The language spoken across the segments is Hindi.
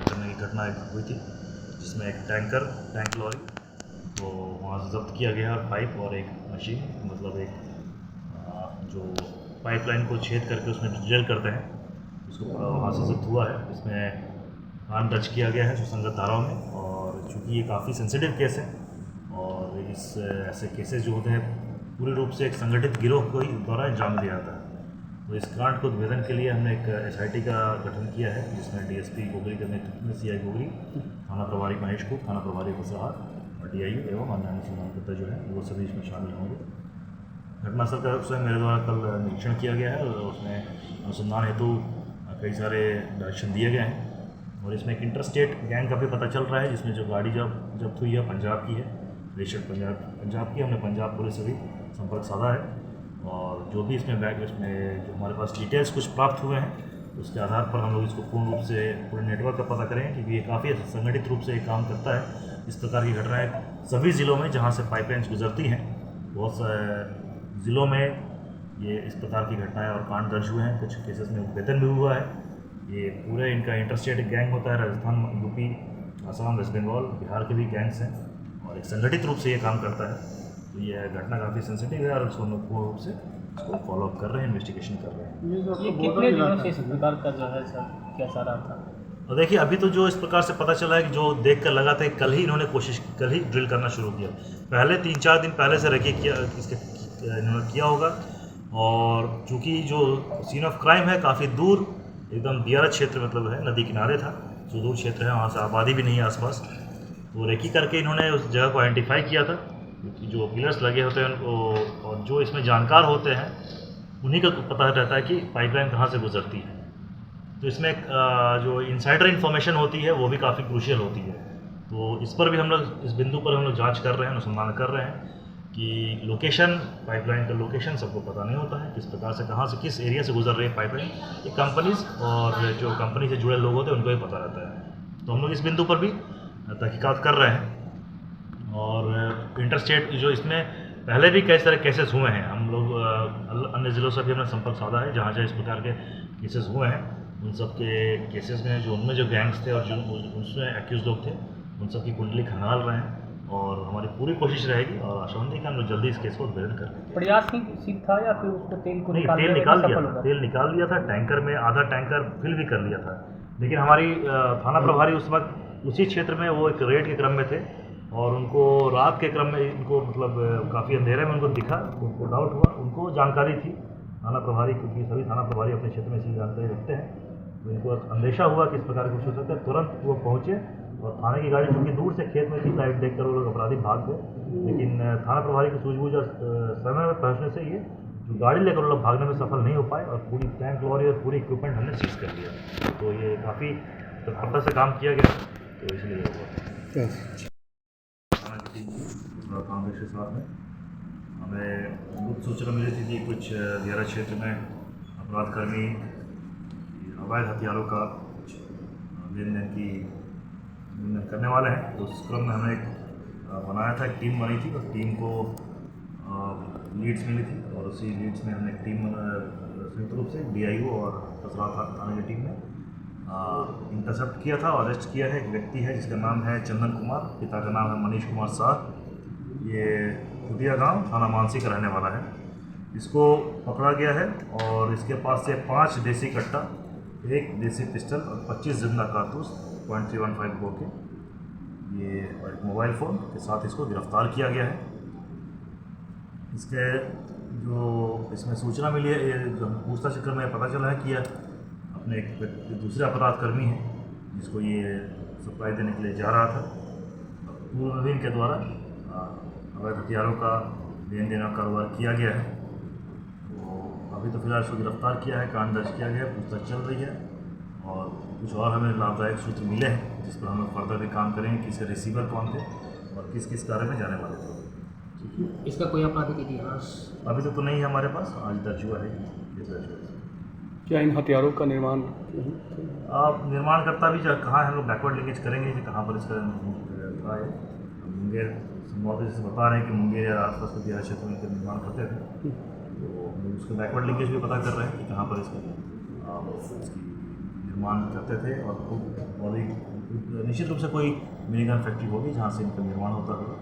करने की घटना एक हुई थी, जिसमें एक टैंक लॉरी तो वहाँ से जब्त किया गया और पाइप और एक मशीन, मतलब एक जो पाइपलाइन को छेद करके उसमें ड्रिल करते हैं, उसको वहाँ से जब्त हुआ है। इसमें कांड दर्ज किया गया है सुसंगत धाराओं में, और चूँकि ये काफ़ी सेंसिटिव केस है और इस ऐसे केसेस जो होते हैं पूरी रूप से एक संगठित गिरोह को ही द्वारा अंजाम दिया जाता है। तो इस कांड को उद्भेदन के लिए हमने एक SIT का गठन किया है, जिसमें DSP गोगरी के नेतृत्व में CI गोगरी, थाना प्रभारी महेशपुर, थाना प्रभारी बसराहाट और DIU एवं अन्य अनुसंधानकर्ता जो है वो सभी इसमें शामिल होंगे। घटनास्थल का स्वयं मेरे द्वारा कल निरीक्षण किया गया है और उसमें अनुसंधान हेतु कई सारे डायरेक्शन दिए गए हैं, और इसमें एक इंटरस्टेट गैंग का भी पता चल रहा है, जिसमें जो गाड़ी जब्त हुई है पंजाब की है, रजिस्टर्ड पंजाब की। हमने पंजाब पुलिस से भी संपर्क साधा है, और जो भी इसमें जो हमारे पास डिटेल्स कुछ प्राप्त हुए हैं उसके आधार पर हम लोग इसको पूर्ण रूप से पूरे नेटवर्क का पता करें, क्योंकि ये काफ़ी संगठित रूप से काम करता है। इस प्रकार की घटनाएं सभी ज़िलों में जहाँ से पाइपलाइंस गुजरती हैं, बहुत से ज़िलों में ये इस प्रकार की घटनाएं और कांड दर्ज हुए हैं। कुछ केसेस में उद्भेदन भी हुआ है। ये पूरे इनका इंटरस्टेट गैंग होता है, राजस्थान, यूपी, असम, वेस्ट बंगाल, बिहार के भी गैंग्स हैं, और एक संगठित रूप से ये काम करता है। तो ये घटना काफ़ी सेंसिटिव है और उसको हम लोग पूर्ण रूप से इसको फॉलोअप कर रहे हैं, इन्वेस्टिगेशन कर रहे हैं। ये कितने दिनों से इस प्रकार का जो है सर कैसा रहा था? और देखिए, अभी तो जो इस प्रकार से पता चला है कि जो देख कर लगा था कि कल ही इन्होंने कल ही ड्रिल करना शुरू किया। पहले 3-4 दिन पहले से रखिए इन्होंने किया होगा, और चूँकि जो सीन ऑफ क्राइम है काफ़ी दूर, एकदम दियारा क्षेत्र मतलब है, नदी किनारे था, सुदूर क्षेत्र है, वहाँ से आबादी भी नहीं है आसपास। तो रेकी करके इन्होंने उस जगह को आइडेंटिफाई किया था, क्योंकि जो पिलर्स लगे होते हैं उनको, और जो इसमें जानकार होते हैं उन्हीं का पता रहता है कि पाइपलाइन कहाँ से गुजरती है। तो इसमें एक जो इनसाइडर इन्फॉर्मेशन होती है वो भी काफ़ी क्रूशियल होती है। तो इस पर भी हम लोग, इस बिंदु पर हम लोग जांच कर रहे हैं, अनुसंधान कर रहे हैं कि लोकेशन, पाइपलाइन का लोकेशन सबको पता नहीं होता है, किस प्रकार से कहाँ से किस एरिया से गुजर रही है पाइपलाइन। ये कंपनीज और जो कंपनी से जुड़े लोग होते हैं उनको ही पता रहता है। तो हम लोग इस बिंदु पर भी तहकीकात कर रहे हैं, और इंटरस्टेट जो इसमें पहले भी कई सारे केसेस हुए हैं, हम लोग अन्य ज़िलों से भी हमने संपर्क साधा है, जहाँ इस प्रकार के केसेस हुए हैं उन सब के केसेस में जो उनमें जो गैंग्स थे और जो उसमें एक्यूज लोग थे उन सब की कुंडली खंगाल रहे हैं, और हमारी पूरी कोशिश रहेगी और आशावादी कि हम लोग जल्दी इस केस को उद्भेदन कर लेंगे। प्रयास ही सिर्फ था या फिर उसको तेल को नहीं, तेल निकाल लिया था, टैंकर में आधा टैंकर फिल भी कर लिया था। लेकिन हमारी थाना प्रभारी उस वक्त उसी क्षेत्र में वो एक रेड के क्रम में थे, और उनको रात के क्रम में इनको मतलब काफ़ी अंधेरे में उनको दिखा, उनको डाउट हुआ, उनको जानकारी थी थाना प्रभारी, क्योंकि सभी थाना प्रभारी अपने क्षेत्र में ऐसी जानकारी रखते हैं, तो इनको अंदेशा हुआ कि इस प्रकार कुछ हो सकता है। तुरंत वो पहुँचे, और थाने की गाड़ी चूँकि दूर से खेत में थी, लाइट देखकर वो लोग अपराधी भाग गए, लेकिन थाना प्रभारी की सूझबूझ और समय में पहुँचने से ये जो गाड़ी लेकर वो लोग भागने में सफल नहीं हो पाए, और पूरी टैंक लॉरी और पूरी इक्विपमेंट हमने सीज कर लिया। तो ये काफ़ी तत्परता से काम किया गया, तो इसलिए हुआ कांग्रेस के साथ में हमें गुप्त सूचना मिली थी कि कुछ दियारा क्षेत्र में अपराधकर्मी अवैध हथियारों का कुछ लेन देन करने वाले हैं। तो उस क्रम में हमने एक बनाया था, एक टीम बनी थी, और टीम को लीड्स मिली थी, और उसी लीड्स में हमने एक टीम संयुक्त रूप से DIU और बसराहाट थाने की टीम ने इंटरसेप्ट किया था और अरेस्ट किया है। एक व्यक्ति है जिसका नाम है चंदन कुमार, पिता का नाम है मनीष कुमार शाह, ये कुटिया गांव थाना मानसी का रहने वाला है। इसको पकड़ा गया है, और इसके पास से 5 देसी कट्टा, 1 देसी पिस्टल और 25 जिंदा कारतूस .315 बो के, ये और एक मोबाइल फ़ोन के साथ इसको गिरफ्तार किया गया है। इसके जो इसमें सूचना मिली है, ये पूछताछ के क्रम में पता चला है कि यह अपने एक दूसरे अपराधकर्मी है जिसको ये सप्लाई देने के लिए जा रहा था। पूर्व में भी इनके द्वारा अवैध हथियारों का लेन देन का कारोबार किया गया है। तो अभी तो फिलहाल इसको गिरफ्तार किया है, कांड दर्ज किया गया है, पूछताछ चल रही है, और कुछ और हमें लाभदायक सूत्र मिले हैं जिस पर हम लोग फर्दर भी काम करेंगे कि इसके रिसीवर कौन थे और किस किस कार्य में जाने वाले थे। इसका कोई आपराधिक इतिहास अभी तक तो नहीं है हमारे पास, आज दर्ज हुआ है ये दर्ज हुआ है। क्या इन हथियारों का निर्माण आप निर्माणकर्ता भी कहाँ हम लोग बैकवर्ड लिंकेज करेंगे कि कहाँ पर इसका था है। मुंगेर संभवतः से बता रहे हैं कि मुंगेर या आसपास के दियारा क्षेत्र में इसका निर्माण करते थे, तो हम लोग उसके बैकवर्ड लिंकेज भी पता कर रहे हैं कि कहाँ पर इसका निर्माण करते थे, और खूब बड़ी निश्चित रूप से कोई मिनीगन फैक्ट्री होगी जहाँ से इनका निर्माण होता होगा।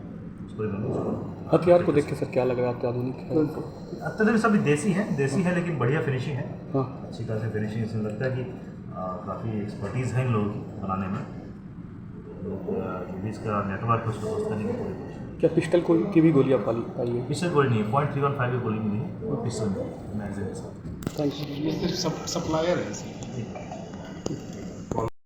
उसको इन्होंने हथियार को देख के सर क्या लग रहा है अत्याधुनिक है? अत्यधिक सभी देसी है लेकिन बढ़िया फिनिशिंग है, हाँ। अच्छी तरह से फिनिशिंग। इसमें लगता है कि काफ़ी एक्सपर्टीज़ है इन लोगों की बनाने में। लोग जो भी इसका नेटवर्क है उसको ध्वस्त करने की पूरी कोशिश। क्या पिस्टल की भी गोलियाँ पाई है? पिस्टल गोली नहीं है, .315 की गोली मिली है, वो पिस्टल मैगजीन के साथ। Thank you. ये सिर्फ सप्लायर है इसमें।